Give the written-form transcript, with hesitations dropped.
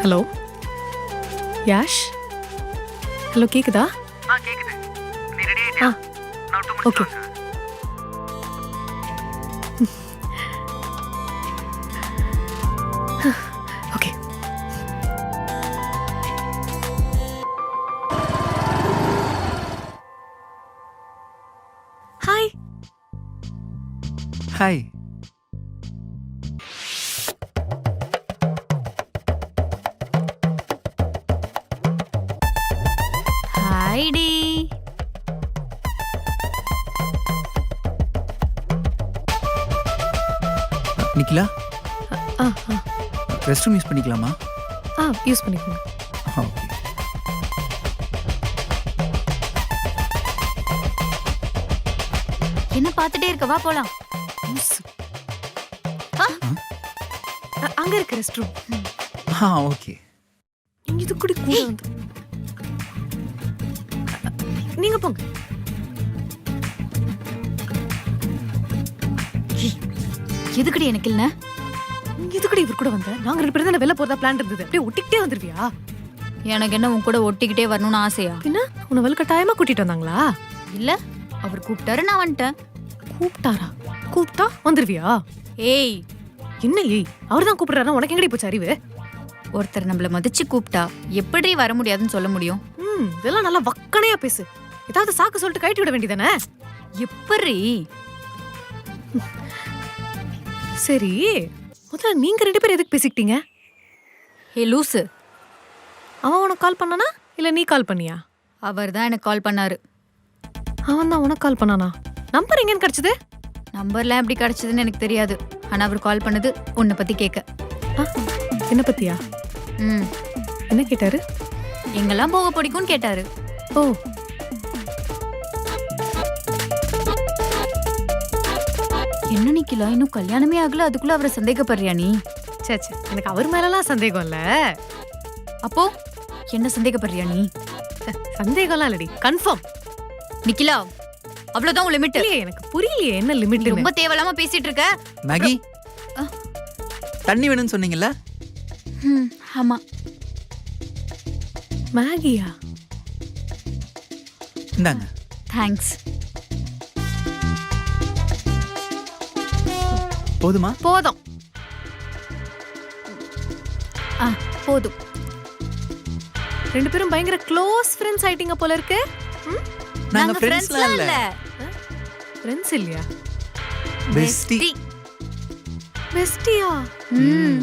Hello Yash, hello கேக்குதா? கேக்குது. நீ ரெடி ஆயிட்டியா? நான் 2 ஓகே. ஓகே. ஹாய். ஹாய். ஹாய்டி. Nikhila, ah rest room use பண்ணிக்கலாமா? யூஸ் பண்ணிக்கோங்க. ஓகே. என்ன பார்த்துட்டே இருக்க, வா போலாம். அங்க இருக்கு ரெஸ்ட் ரூம். ஓகே. இது கூட கூட வந்து நீங்க போங்க. எதுக்குடி எனக்கு இல்ல? இதுக்கடி இவர் கூட வந்த? நாங்க 2 பேரும் தான வெளில போறதா பிளான் இருந்தது. அப்படியே ஒட்டிக்கிட்டே வந்துருவியா? எனக்கு என்ன உன் கூட ஒட்டிக்கிட்டே வரணும்னு ஆசையா? பின்ன உன்னை வலுக்கட்டாயமா கூட்டிட்டு வந்தாங்களா? இல்ல, அவர் கூப்பிட்டாரு, நான் வந்துட்டேன். கூப்பிட்டாரா? கூப்பிட்டா வந்துருவியா? ஏய், என்ன ஏய்? அவர்தான் கூப்பிடுறாரா? உனக்கு எங்கடி போச்சு அறிவு? ஒருத்தர் நம்மள மதிச்சு கூப்பிட்டா எப்படி வர முடியாதுன்னு சொல்ல முடியும்? இதெல்லாம் நல்லா வக்கனையா பேசு. ஏதாவது சாக்கு சொல்லிட்டு கழட்டி விட வேண்டியதானே? எப்படி? சரி, முதல்ல நீங்க 2 பேரும் எதுக்கு பேசிக்கிட்டீங்க? ஏ லூசு, அவன் உனக்கு கால் பண்ணானா இல்ல நீ கால் பண்ணியா? அவர் தான் எனக்கு கால் பண்ணாரு. அவன் தான் உனக்கு கால் பண்ணானா? நம்பர் எங்கன்னு கிடைச்சது? நம்பர்லாம் எப்படி கிடைச்சதுன்னு எனக்கு தெரியாது. ஆனா அவர் கால் பண்ணது உன்னை பத்தி கேட்க. என்ன பத்தியா? ம், என்ன கேட்டாரு? எங்கெல்லாம் போக பிடிக்கும்னு கேட்டாரு. ஓ, என்ன நிக்கலா, இன்னும் கல்யாணமே ஆகல, அதுக்குள்ள அவரை சந்தேகப்படுறியா நீ? சே எனக்கு அவர் மேலலாம் சந்தேகம் இல்ல. அப்போ என்ன சந்தேகப்படுறியா நீ? சந்தேகம்லாம் இல்லடி, கன்ஃபார்ம். நிக்கிலா, அவ்வளவுதான் உன் லிமிட். இல்லையே, எனக்கு புரியலையே என்ன லிமிட். ரொம்ப தேவையில்லாம பேசிட்டு இருக்க. மேகி, தண்ணி வேணும்னு சொன்னீங்கல்ல? ஆமா. மேகியா? இந்தாங்க. தேங்க்ஸ். போதுமா? போதும். போதும். 2 பேரும் பயங்கர க்ளோஸ் ஃப்ரெண்ட்ஸ் ஆயிட்டீங்க போல இருக்கு. நாங்க ஃப்ரெண்ட்ஸ்லாம் இல்ல. ஃப்ரெண்ட்ஸ் இல்லையா? பெஸ்டி. பெஸ்டியா? ம்